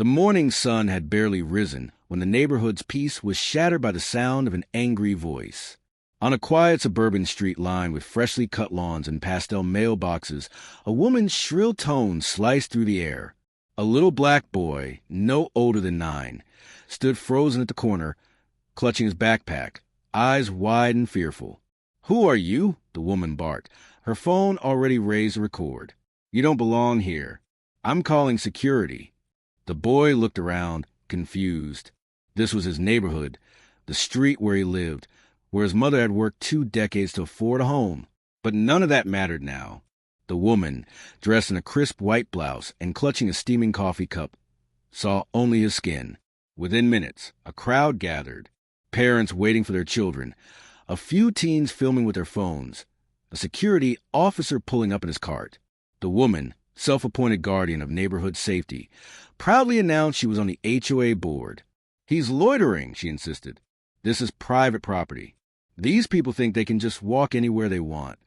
The morning sun had barely risen when the neighborhood's peace was shattered by the sound of an angry voice. On a quiet suburban street lined with freshly cut lawns and pastel mailboxes, a woman's shrill tones sliced through the air. A little black boy, no older than 9, stood frozen at the corner, clutching his backpack, eyes wide and fearful. "Who are you?" the woman barked, her phone already raised to record. "You don't belong here. I'm calling security." The boy looked around, confused. This was his neighborhood, the street where he lived, where his mother had worked 2 decades to afford a home. But none of that mattered now. The woman, dressed in a crisp white blouse and clutching a steaming coffee cup, saw only his skin. Within minutes, a crowd gathered, parents waiting for their children, a few teens filming with their phones, a security officer pulling up in his cart. The woman, self-appointed guardian of neighborhood safety, proudly announced she was on the HOA board. "He's loitering," she insisted. "This is private property. These people think they can just walk anywhere they want."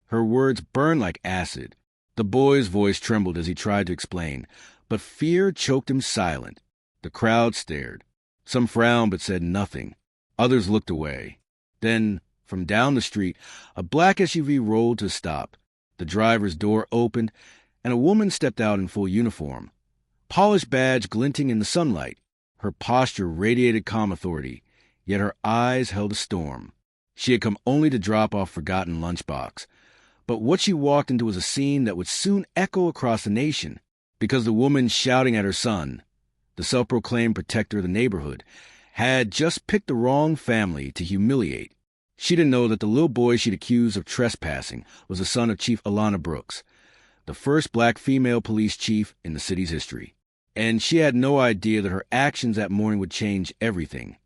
Her words burned like acid. The boy's voice trembled as he tried to explain, but fear choked him silent. The crowd stared. Some frowned but said nothing. Others looked away. Then, from down the street, a black SUV rolled to a stop. The driver's door opened, and a woman stepped out in full uniform, polished badge glinting in the sunlight. Her posture radiated calm authority, yet her eyes held a storm. She had come only to drop off forgotten lunchbox. But what she walked into was a scene that would soon echo across the nation, because the woman shouting at her son, the self-proclaimed protector of the neighborhood, had just picked the wrong family to humiliate. She didn't know that the little boy she'd accused of trespassing was the son of Chief Alana Brooks, the first black female police chief in the city's history. And she had no idea that her actions that morning would change everything,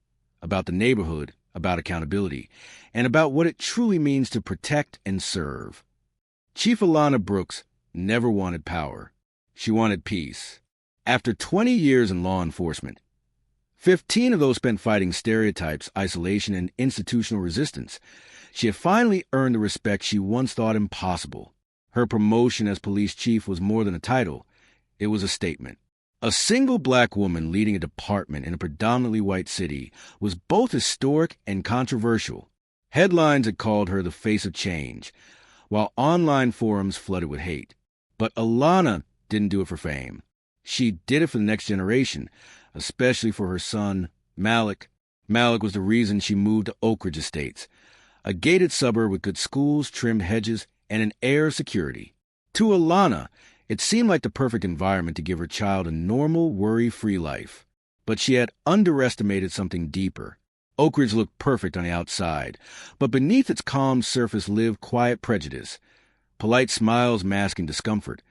about the neighborhood, about accountability, and about what it truly means to protect and serve. Chief Alana Brooks never wanted power. She wanted peace. After 20 years in law enforcement, 15 of those spent fighting stereotypes, isolation, and institutional resistance, she had finally earned the respect she once thought impossible. Her promotion as police chief was more than a title. It was a statement. A single black woman leading a department in a predominantly white city was both historic and controversial. Headlines had called her the face of change, while online forums flooded with hate. But Alana didn't do it for fame. She did it for the next generation, especially for her son, Malik. Malik was the reason she moved to Oak Ridge Estates, a gated suburb with good schools, trimmed hedges, and an air of security. To Alana, it seemed like the perfect environment to give her child a normal, worry-free life. But she had underestimated something deeper. Oak Ridge looked perfect on the outside, but beneath its calm surface lived quiet prejudice, polite smiles masking discomfort,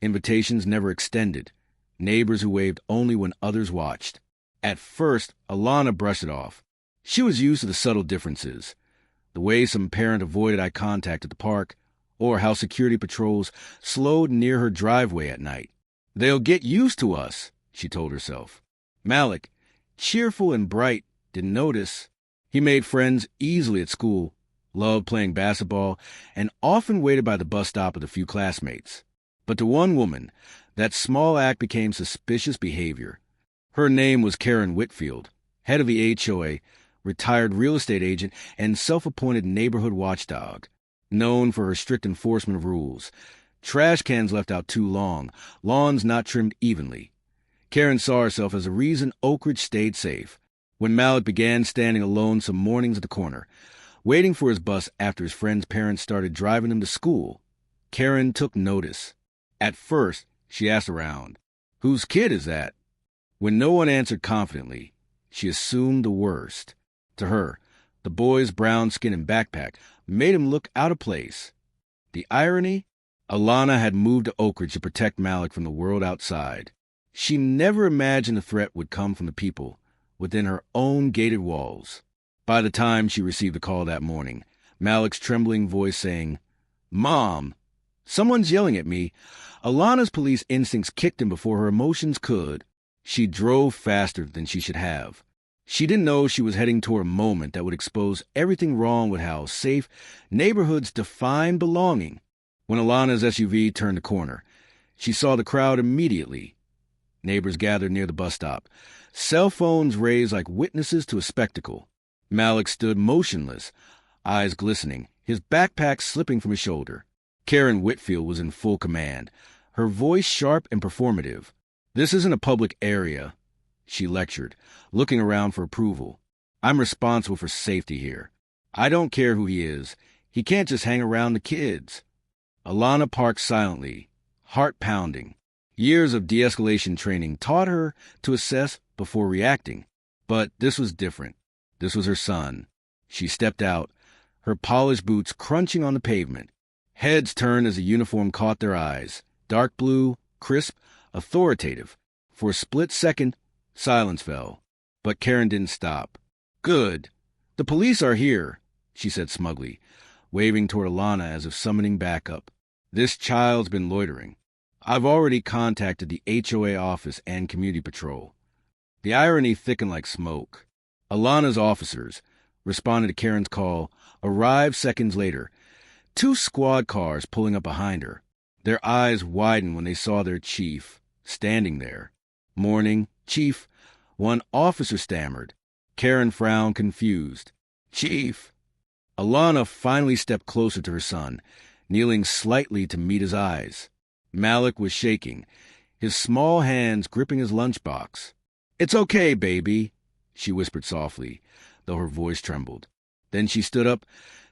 invitations never extended, neighbors who waved only when others watched. At first, Alana brushed it off. She was used to the subtle differences, the way some parent avoided eye contact at the park, or how security patrols slowed near her driveway at night. "They'll get used to us," she told herself. Malik, cheerful and bright, didn't notice. He made friends easily at school, loved playing basketball, and often waited by the bus stop with a few classmates. But to one woman, that small act became suspicious behavior. Her name was Karen Whitfield, head of the HOA, retired real estate agent, and self-appointed neighborhood watchdog, known for her strict enforcement of rules. Trash cans left out too long, lawns not trimmed evenly. Karen saw herself as a reason Oak Ridge stayed safe. When Malik began standing alone some mornings at the corner, waiting for his bus after his friend's parents started driving him to school, Karen took notice. At first, she asked around, "Whose kid is that?" When no one answered confidently, she assumed the worst. To her, the boy's brown skin and backpack made him look out of place. The irony? Alana had moved to Oak Ridge to protect Malik from the world outside. She never imagined the threat would come from the people within her own gated walls. By the time she received the call that morning, Malik's trembling voice saying, "Mom, someone's yelling at me," Alana's police instincts kicked in before her emotions could. She drove faster than she should have. She didn't know she was heading toward a moment that would expose everything wrong with how safe neighborhoods define belonging. When Alana's SUV turned the corner, she saw the crowd immediately. Neighbors gathered near the bus stop, cell phones raised like witnesses to a spectacle. Malik stood motionless, eyes glistening, his backpack slipping from his shoulder. Karen Whitfield was in full command, her voice sharp and performative. "This isn't a public area," she lectured, looking around for approval. "I'm responsible for safety here. I don't care who he is. He can't just hang around the kids." Alana parked silently, heart pounding. Years of de-escalation training taught her to assess before reacting. But this was different. This was her son. She stepped out, her polished boots crunching on the pavement. Heads turned as the uniform caught their eyes. Dark blue, crisp, authoritative. For a split second, silence fell. But Karen didn't stop. "Good. The police are here," she said smugly, waving toward Alana as if summoning backup. "This child's been loitering. I've already contacted the HOA office and community patrol." The irony thickened like smoke. Alana's officers, responding to Karen's call, arrived seconds later, 2 squad cars pulling up behind her. Their eyes widened when they saw their chief standing there. "Morning, Chief," one officer stammered. Karen frowned, confused. "Chief." Alana finally stepped closer to her son, kneeling slightly to meet his eyes. Malik was shaking, his small hands gripping his lunchbox. "It's okay, baby," she whispered softly, though her voice trembled. Then she stood up,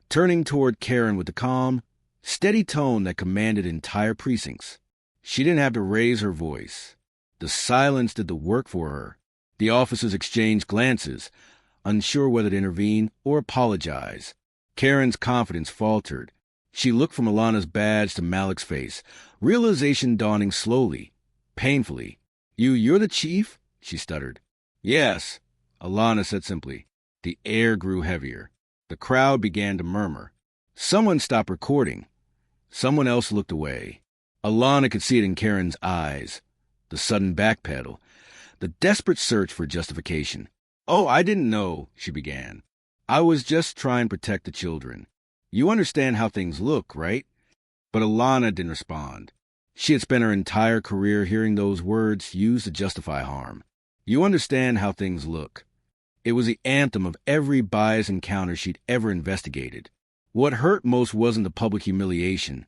turning toward Karen with the calm, steady tone that commanded entire precincts. She didn't have to raise her voice. The silence did the work for her. The officers exchanged glances, unsure whether to intervene or apologize. Karen's confidence faltered. She looked from Alana's badge to Malik's face, realization dawning slowly, painfully. You're the chief?" she stuttered. "Yes," Alana said simply. The air grew heavier. The crowd began to murmur. Someone stopped recording. Someone else looked away. Alana could see it in Karen's eyes. The sudden backpedal. The desperate search for justification. "Oh, I didn't know," she began. "I was just trying to protect the children. You understand how things look, right?" But Alana didn't respond. She had spent her entire career hearing those words used to justify harm. "You understand how things look." It was the anthem of every bias encounter she'd ever investigated. What hurt most wasn't the public humiliation.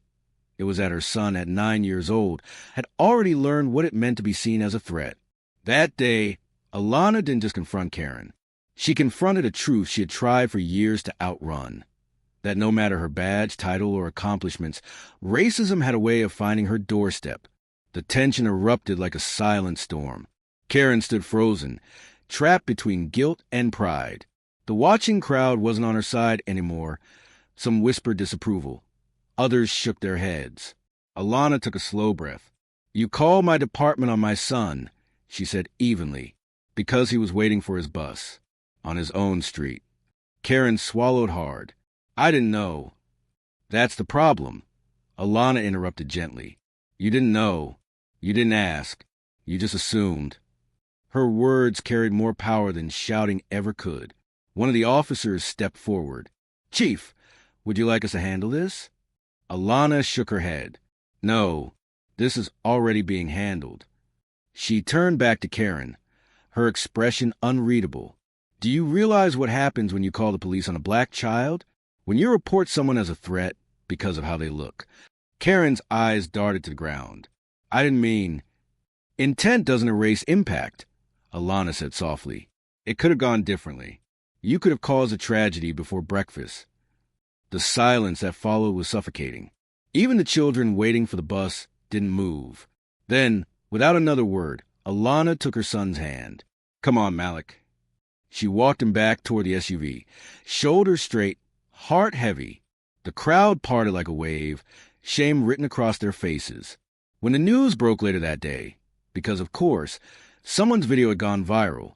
It was that her son, at 9 years old, had already learned what it meant to be seen as a threat. That day, Alana didn't just confront Karen. She confronted a truth she had tried for years to outrun. That no matter her badge, title, or accomplishments, racism had a way of finding her doorstep. The tension erupted like a silent storm. Karen stood frozen, trapped between guilt and pride. The watching crowd wasn't on her side anymore. Some whispered disapproval. Others shook their heads. Alana took a slow breath. "You called my department on my son," she said evenly, "because he was waiting for his bus. On his own street." Karen swallowed hard. "I didn't know." "That's the problem," Alana interrupted gently. "You didn't know. You didn't ask. You just assumed." Her words carried more power than shouting ever could. One of the officers stepped forward. "Chief, would you like us to handle this?" Alana shook her head. "No, this is already being handled." She turned back to Karen, her expression unreadable. "Do you realize what happens when you call the police on a black child? When you report someone as a threat because of how they look?" Karen's eyes darted to the ground. "I didn't mean—" "Intent doesn't erase impact," Alana said softly. "It could have gone differently. You could have caused a tragedy before breakfast." The silence that followed was suffocating. Even the children waiting for the bus didn't move. Then, without another word, Alana took her son's hand. "Come on, Malik." She walked him back toward the SUV, shoulders straight, heart heavy. The crowd parted like a wave, shame written across their faces. When the news broke later that day, because of course, someone's video had gone viral,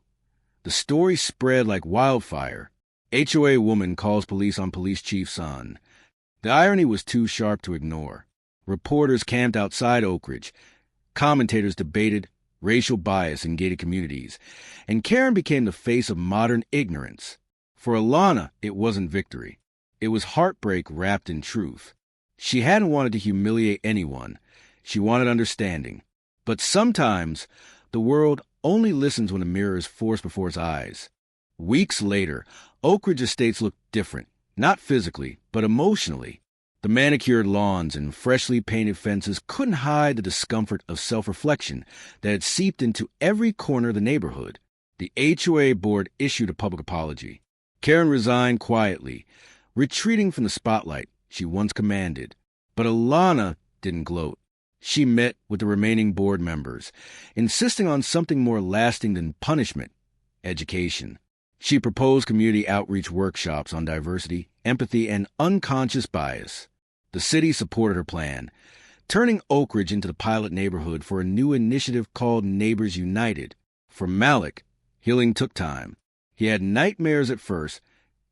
the story spread like wildfire. HOA woman calls police on police chief's son. The irony was too sharp to ignore. Reporters camped outside Oak Ridge. Commentators debated racial bias in gated communities. And Karen became the face of modern ignorance. For Alana, it wasn't victory. It was heartbreak wrapped in truth. She hadn't wanted to humiliate anyone. She wanted understanding. But sometimes, The world only listens when a mirror is forced before its eyes. Weeks later, Oak Ridge estates looked different, not physically, but emotionally. The manicured lawns and freshly painted fences couldn't hide the discomfort of self-reflection that had seeped into every corner of the neighborhood. The HOA board issued a public apology. Karen resigned quietly, retreating from the spotlight she once commanded. But Alana didn't gloat. She met with the remaining board members, insisting on something more lasting than punishment: education. She proposed community outreach workshops on diversity, empathy, and unconscious bias. The city supported her plan, turning Oak Ridge into the pilot neighborhood for a new initiative called Neighbors United. For Malik, healing took time. He had nightmares at first,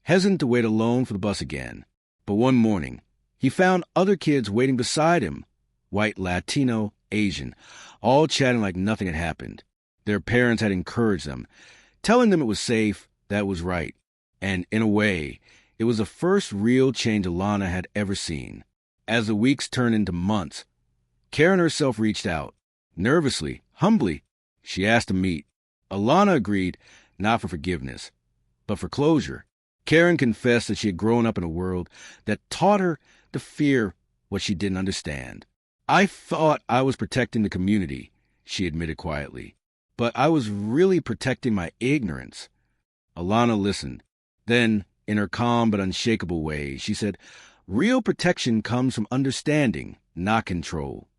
hesitant to wait alone for the bus again. But one morning, he found other kids waiting beside him, white, Latino, Asian, all chatting like nothing had happened. Their parents had encouraged them, telling them it was safe, that was right. And in a way, it was the first real change Alana had ever seen. As the weeks turned into months, Karen herself reached out. Nervously, humbly, she asked to meet. Alana agreed, not for forgiveness, but for closure. Karen confessed that she had grown up in a world that taught her to fear what she didn't understand. "I thought I was protecting the community," she admitted quietly, "but I was really protecting my ignorance." Alana listened. Then, in her calm but unshakable way, she said, "Real protection comes from understanding, not control."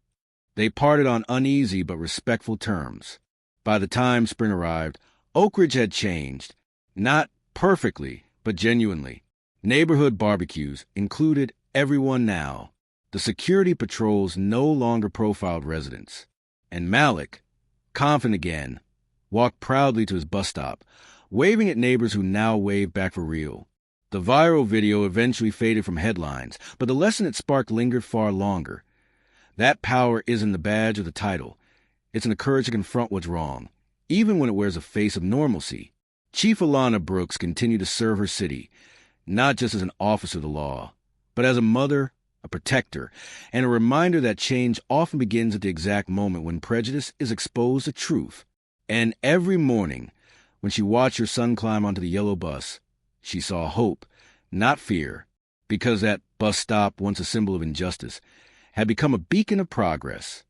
They parted on uneasy but respectful terms. By the time spring arrived, Oak Ridge had changed. Not perfectly, but genuinely. Neighborhood barbecues included everyone now. The security patrols no longer profiled residents. And Malik, confident again, walked proudly to his bus stop, waving at neighbors who now waved back for real. The viral video eventually faded from headlines, but the lesson it sparked lingered far longer. That power isn't the badge or the title. It's in the courage to confront what's wrong, even when it wears a face of normalcy. Chief Alana Brooks continued to serve her city, not just as an officer of the law, but as a mother, a protector, and a reminder that change often begins at the exact moment when prejudice is exposed to truth. And every morning, when she watched her son climb onto the yellow bus, she saw hope, not fear, because that bus stop, once a symbol of injustice, had become a beacon of progress.